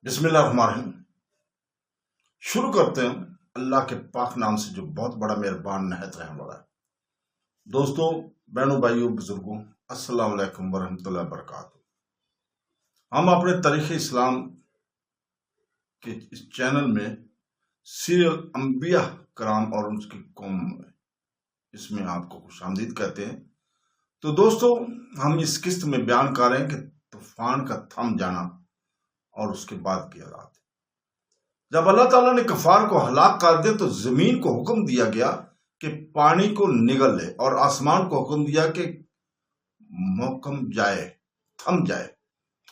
بسم اللہ الرحمن الرحیم۔ شروع کرتے ہیں اللہ کے پاک نام سے جو بہت بڑا مہربان نہایت رحم والا ہے۔ دوستوں، بہنوں، بھائیوں، بزرگوں، السلام علیکم ورحمۃ اللہ وبرکاتہ۔ ہم اپنے تاریخ اسلام کے اس چینل میں سیریل انبیاء کرام اور ان کی قوم اس میں آپ کو خوش آمدید کہتے ہیں۔ تو دوستوں، ہم اس قسط میں بیان کر رہے ہیں کہ طوفان کا تھم جانا اور اس کے بعد کی حالات۔ جب اللہ تعالیٰ نے کفار کو ہلاک کر دیا تو زمین کو حکم دیا گیا کہ پانی کو نگل لے، اور آسمان کو حکم دیا کہ محکم جائے، تھم جائے،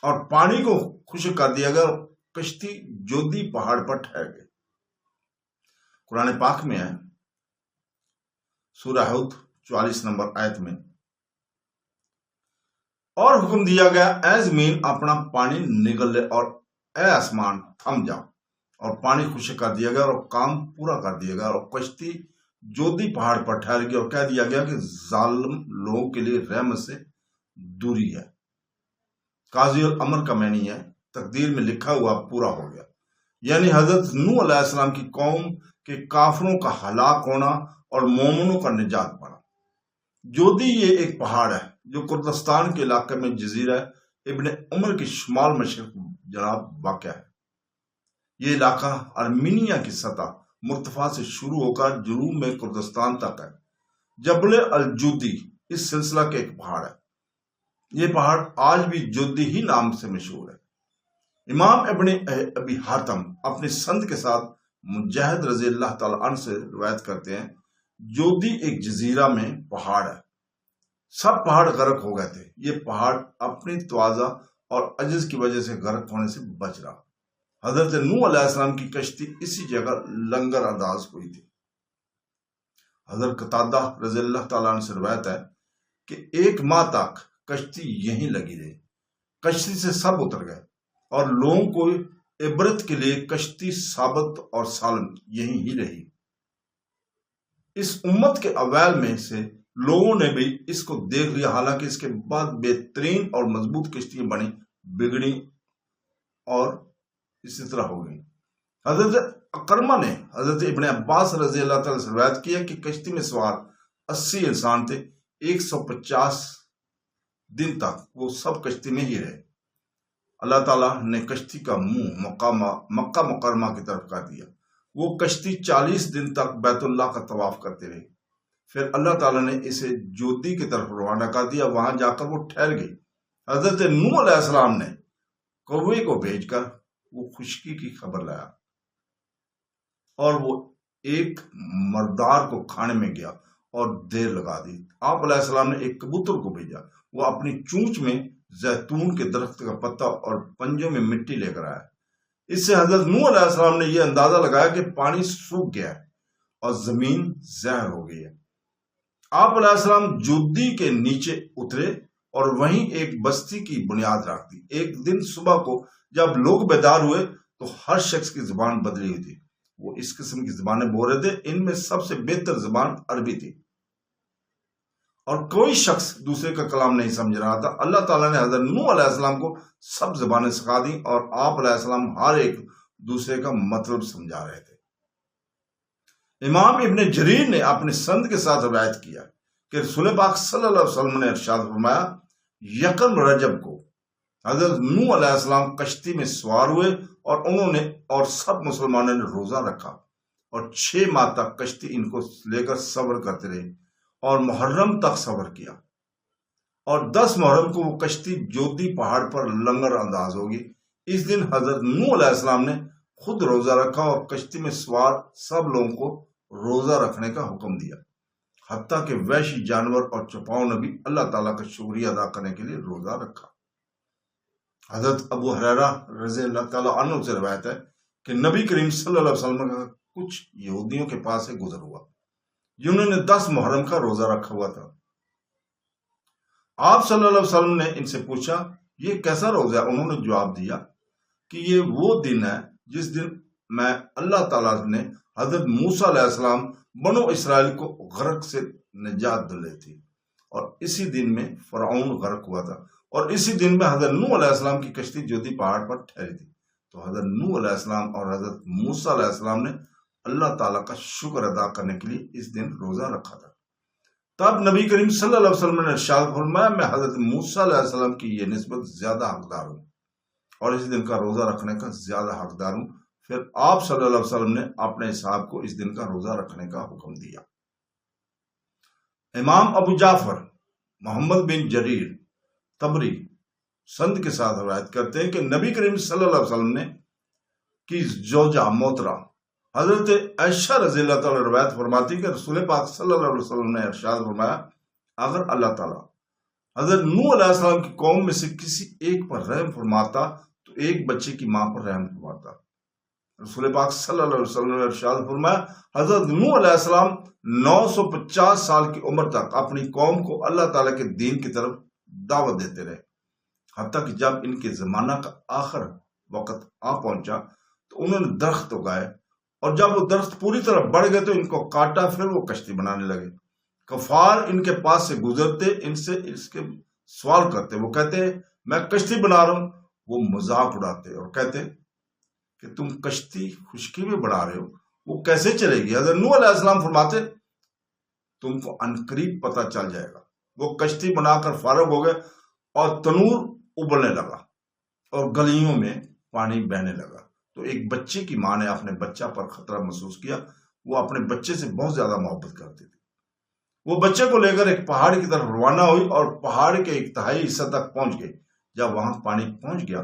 اور پانی کو خشک کر دیا گیا، اور کشتی جودی پہاڑ پر ٹھہر گئی۔ قرآن پاک میں ہے سورہ ہود 44 نمبر آیت میں، اور حکم دیا گیا اے زمین اپنا پانی نگل لے، اور اے آسمان تھم جاؤ، اور پانی خشک کر دیا گیا، اور کام پورا کر دیا گیا، اور کشتی جودی پہاڑ پر ٹھہر گئی، اور کہہ دیا گیا کہ ظالم لوگوں کے لیے رحمت سے دوری ہے۔ قاضی الامر کا معنی ہے تقدیر میں لکھا ہوا پورا ہو گیا، یعنی حضرت نوح علیہ السلام کی قوم کے کافروں کا ہلاک ہونا اور مومنوں کا نجات پانا۔ جودی یہ ایک پہاڑ ہے جو کردستان کے علاقے میں جزیرہ ابن عمر کے شمال مشرق جناب واقع ہے۔ یہ علاقہ ارمینیا کی سطح مرتفع سے شروع ہو کر جنوب میں کردستان تک ہے۔ جبل الجودی اس سلسلہ کے ایک پہاڑ ہے۔ یہ پہاڑ آج بھی جودی ہی نام سے مشہور ہے۔ امام ابن ابی حاتم اپنی سند کے ساتھ مجاہد رضی اللہ تعالیٰ عنہ سے روایت کرتے ہیں، جودی ایک جزیرہ میں پہاڑ ہے، سب پہاڑ غرق ہو گئے تھے، یہ پہاڑ اپنی تواضع اور عجز کی وجہ سے غرق ہونے سے بچ رہا۔ حضرت نوح علیہ السلام کی کشتی اسی جگہ لنگر انداز ہوئی تھی۔ حضرت قتادہ رضی اللہ تعالیٰ عنہ سے روایت ہے کہ 1 ماہ تک کشتی یہیں لگی رہی، کشتی سے سب اتر گئے، اور لوگوں کو عبرت کے لیے کشتی ثابت اور سالم یہیں ہی رہی۔ اس امت کے اوائل میں سے لوگوں نے بھی اس کو دیکھ لیا، حالانکہ اس کے بعد بہترین اور مضبوط کشتیاں بنی، بگڑی اور اسی طرح ہو گئی۔ حضرت اکرمہ نے حضرت ابن عباس رضی اللہ تعالیٰ سے روایت کیا کہ کشتی میں سوار 80 انسان تھے، 150 دن تک وہ سب کشتی میں ہی رہے۔ اللہ تعالیٰ نے کشتی کا منہ مکہ مکرمہ کی طرف کر دیا۔ وہ کشتی 40 دن تک بیت اللہ کا طواف کرتے رہے، پھر اللہ تعالیٰ نے اسے جودی کی طرف روانہ کر دیا، وہاں جا کر وہ ٹھہر گئی۔ حضرت نوح علیہ السلام نے کوے کو بھیج کر وہ خشکی کی خبر لایا، اور وہ ایک مردار کو کھانے میں گیا اور دیر لگا دی۔ آپ علیہ السلام نے ایک کبوتر کو بھیجا، وہ اپنی چونچ میں زیتون کے درخت کا پتا اور پنجوں میں مٹی لے کر آیا۔ اس سے حضرت نوح علیہ السلام نے یہ اندازہ لگایا کہ پانی سوکھ گیا ہے اور زمین زہر ہو گئی ہے۔ آپ علیہ السلام جودی کے نیچے اترے اور وہیں ایک بستی کی بنیاد رکھ دی۔ ایک دن صبح کو جب لوگ بیدار ہوئے تو ہر شخص کی زبان بدلی ہوئی تھی، وہ اس قسم کی زبانیں بول رہے تھے۔ ان میں سب سے بہتر زبان عربی تھی، اور کوئی شخص دوسرے کا کلام نہیں سمجھ رہا تھا۔ اللہ تعالیٰ نے حضرت نوح علیہ السلام کو سب زبانیں سکھا دیں، اور آپ علیہ السلام ہر ایک دوسرے کا مطلب سمجھا رہے تھے۔ امام ابن جریر نے اپنے سند کے ساتھ روایت کیا کہ رسول پاک صلی اللہ علیہ وسلم نے ارشاد فرمایا، یکم رجب کو حضرت نوح علیہ السلام کشتی میں سوار ہوئے، اور انہوں نے اور سب مسلمانوں نے روزہ رکھا، اور 6 ماہ تک کشتی ان کو لے کر صبر کرتے رہے، اور محرم تک صبر کیا، اور 10 محرم کو وہ کشتی جودی پہاڑ پر لنگر انداز ہوگی۔ اس دن حضرت نوح علیہ السلام نے خود روزہ رکھا، اور کشتی میں سوار سب لوگوں کو روزہ رکھنے کا حکم دیا، حتیٰ کہ وحشی جانور اور چوپاؤں نے بھی اللہ تعالیٰ کا شکریہ ادا کرنے کے لیے روزہ رکھا۔ حضرت ابو ہریرہ رضی اللہ تعالیٰ عنہ سے روایت ہے کہ نبی کریم صلی اللہ علیہ وسلم کا کچھ یہودیوں کے پاس سے گزر ہوا جنہوں نے 10 محرم کا روزہ رکھا ہوا تھا۔ آپ صلی اللہ علیہ وسلم نے ان سے پوچھا، یہ کیسا روزہ ہے؟ انہوں نے جواب دیا کہ یہ وہ دن ہے جس دن میں اللہ تعالیٰ نے حضرت موسیٰ علیہ السلام بنو اسرائیل کو غرق سے نجات دلائی تھی، اور اسی دن میں فرعون غرق ہوا تھا، اور اسی دن میں حضرت نوح علیہ السلام کی کشتی جودی پہاڑ پر ٹھہری تھی۔ تو حضرت نوح علیہ السلام اور حضرت موسیٰ علیہ السلام نے اللہ تعالیٰ کا شکر ادا کرنے کے لیے اس دن روزہ رکھا تھا۔ تب نبی کریم صلی اللہ علیہ وسلم نے ارشاد فرمایا میں حضرت موسیٰ علیہ السلام کی یہ نسبت زیادہ حقدار ہوں اور اس دن کا روزہ رکھنے کا زیادہ حقدار ہوں۔ پھر آپ صلی اللہ علیہ وسلم نے اپنے اصحاب کو اس دن کا روزہ رکھنے کا حکم دیا۔ امام ابو جعفر محمد بن جریر طبری سند کے ساتھ روایت کرتے ہیں کہ نبی کریم صلی اللہ علیہ وسلم نے کی زوجہ محترمہ حضرت عائشہ رضی اللہ تعالیٰ روایت فرماتی کہ رسول پاک صلی اللہ علیہ وسلم نے ارشاد فرمایا اگر اللہ تعالیٰ حضرت نوح علیہ السلام کی قوم میں سے کسی ایک پر رحم فرماتا تو ایک بچے کی ماں پر رحم فرماتا۔ رسول پاک صلی اللہ علیہ وسلم نے ارشاد فرمایا حضرت نوح علیہ السلام 950 سال کی عمر تک اپنی قوم کو اللہ تعالیٰ کے دین کی طرف دعوت دیتے رہے، حتیٰ کہ جب ان کے زمانہ کا آخر وقت آ پہنچا تو انہوں نے درخت اگائے، اور جب وہ درخت پوری طرح بڑھ گئے تو ان کو کاٹا، پھر وہ کشتی بنانے لگے۔ کفار ان کے پاس سے گزرتے، ان سے اس کے سوال کرتے، وہ کہتے میں کشتی بنا رہا ہوں، وہ مذاق اڑاتے اور کہتے کہ تم کشتی خشکی میں بنا رہے ہو، وہ کیسے چلے گی؟ حضرت نوح علیہ السلام فرماتے تم کو عنقریب پتہ چل جائے گا۔ وہ کشتی بنا کر فارغ ہو گئے اور تنور ابلنے لگا اور گلیوں میں پانی بہنے لگا۔ تو ایک بچے کی ماں نے اپنے بچہ پر خطرہ محسوس کیا، وہ اپنے بچے سے بہت زیادہ محبت کرتی تھی۔ وہ بچے کو لے کر ایک پہاڑ کی طرف روانہ ہوئی اور پہاڑ کے ایک تہائی حصہ تک پہنچ گئی۔ جب وہاں پانی پہنچ گیا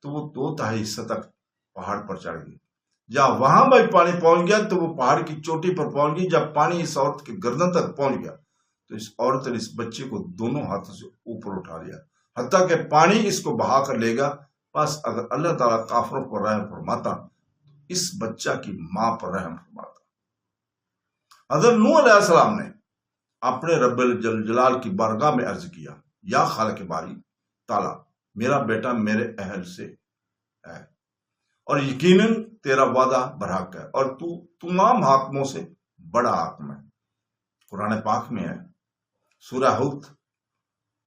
تو وہ 2/3 حصہ تک پہاڑ پر چڑھ گئی۔ جب وہاں بھی پانی پہنچ گیا تو وہ پہاڑ کی چوٹی پر پہنچ گئی۔ جب پانی اس عورت کے گردن تک پہنچ گیا تو اس عورت نے اس بچے کو دونوں ہاتھوں سے اوپر اٹھا لیا، حتیٰ کہ پانی اس کو بہا کر لے گا۔ بس اگر اللہ تعالیٰ کافروں پر رحم فرماتا تو اس بچہ کی ماں پر رحم فرماتا۔ حضرت نوح علیہ السلام نے اپنے رب جلال کی بارگاہ میں عرض کیا یا خالق باری تعالیٰ میرا بیٹا میرے اہل سے ہے اور یقیناً تیرا وعدہ برحق ہے اور تو تمام حاکموں سے بڑا حاکم ہے۔ قرآن پاک میں ہے سورہ حود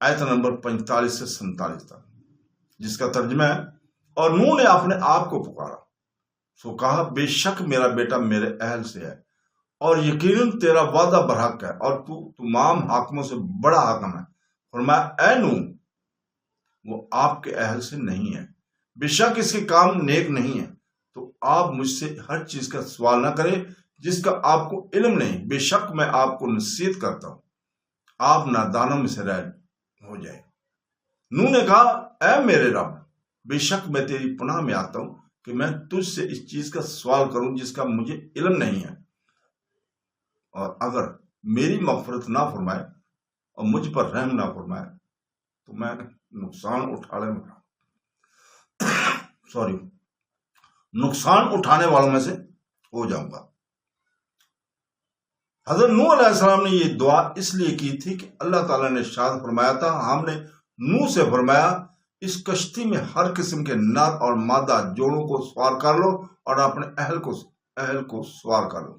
آیت نمبر 45 سے 47 تک، جس کا ترجمہ ہے اور نوح نے اپنے آپ کو پکارا سو کہا بے شک میرا بیٹا میرے اہل سے ہے اور یقیناً تیرا وعدہ برحق ہے اور تو تمام حاکموں سے بڑا حاکم ہے۔ فرمایا اے نوح وہ آپ کے اہل سے نہیں ہے، بے شک اس کے کام نیک نہیں ہے، تو آپ مجھ سے ہر چیز کا سوال نہ کریں جس کا آپ کو علم نہیں، بے شک میں آپ کو نصیحت کرتا ہوں، آپ نادانوں میں سے رہ ہو جائے۔ نوح نے کہا اے میرے رب بے شک میں تیری پناہ میں آتا ہوں کہ میں تجھ سے اس چیز کا سوال کروں جس کا مجھے علم نہیں ہے، اور اگر میری مغفرت نہ فرمائے اور مجھ پر رحم نہ فرمائے تو میں نقصان اٹھانے والوں میں سے ہو جاؤں گا۔ حضرت نوح علیہ السلام نے یہ دعا اس لیے کی تھی کہ اللہ تعالیٰ نے ارشاد فرمایا تھا ہم نے نوح سے فرمایا اس کشتی میں ہر قسم کے نر اور مادہ جوڑوں کو سوار کر لو اور اپنے اہل کو سوار کر لو۔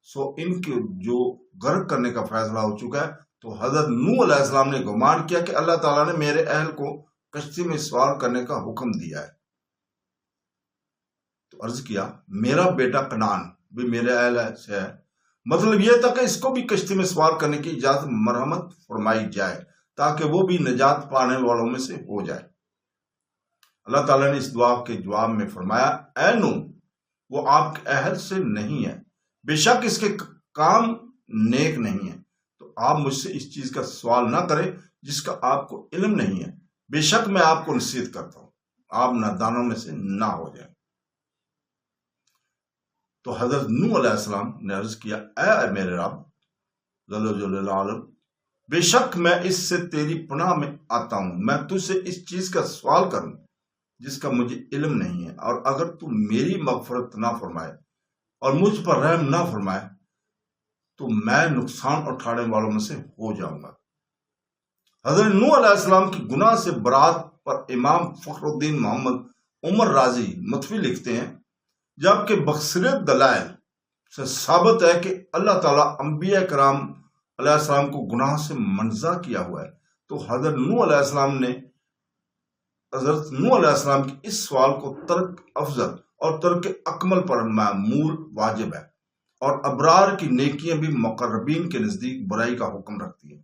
سو ان کے جو غرق کرنے کا فیصلہ ہو چکا ہے، تو حضرت نوح علیہ السلام نے گمان کیا کہ اللہ تعالیٰ نے میرے اہل کو کشتی میں سوار کرنے کا حکم دیا ہے، تو عرض کیا میرا بیٹا کنعان بھی میرے اہل سے ہے، مطلب یہ تھا کہ اس کو بھی کشتی میں سوار کرنے کی اجازت مرحمت فرمائی جائے تاکہ وہ بھی نجات پانے والوں میں سے ہو جائے۔ اللہ تعالیٰ نے اس دعا کے جواب میں فرمایا اے نوح وہ آپ کے اہل سے نہیں ہے، بے شک اس کے کام نیک نہیں ہے، تو آپ مجھ سے اس چیز کا سوال نہ کریں جس کا آپ کو علم نہیں ہے، بے شک میں آپ کو نصیحت کرتا ہوں، آپ نادانوں میں سے نہ ہو جائیں۔ تو حضرت نوح علیہ السلام نے عرض کیا اے میرے رب جل جلالہ بے شک میں اس سے تیری پناہ میں آتا ہوں، میں تجھ سے اس چیز کا سوال کروں جس کا مجھے علم نہیں ہے، اور اگر تو میری مغفرت نہ فرمائے اور مجھ پر رحم نہ فرمائے تو میں نقصان اٹھانے والوں میں سے ہو جاؤں گا۔ حضرت نوح علیہ السلام کی گناہ سے برات پر امام فخر الدین محمد عمر رازی مطفی لکھتے ہیں جبکہ بصیرت دلائل سے ثابت ہے کہ اللہ تعالیٰ انبیاء کرام علیہ السلام کو گناہ سے منزہ کیا ہوا ہے، تو حضرت نوح علیہ السلام نے حضرت نوح علیہ السلام کی اس سوال کو ترک افضل اور ترک اکمل پر معمول واجب ہے، اور ابرار کی نیکیاں بھی مقربین کے نزدیک برائی کا حکم رکھتی ہیں۔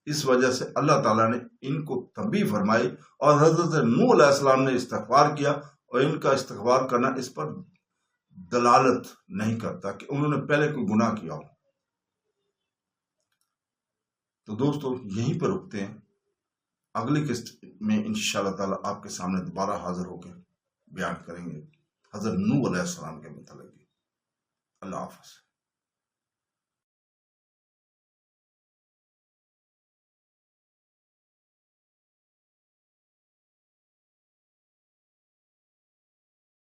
اس وجہ سے اللہ تعالیٰ نے ان کو تنبیہ فرمائی اور حضرت نوح علیہ السلام نے استغفار کیا، اور ان کا استغفار کرنا اس پر دلالت نہیں کرتا کہ انہوں نے پہلے کوئی گناہ کیا ہو۔ تو دوستو یہیں پر رکتے ہیں، اگلی قسط میں انشاءاللہ تعالیٰ آپ کے سامنے دوبارہ حاضر ہو کے بیان کریں گے حضرت نوح علیہ السلام کے متعلق۔ اللہ حافظ۔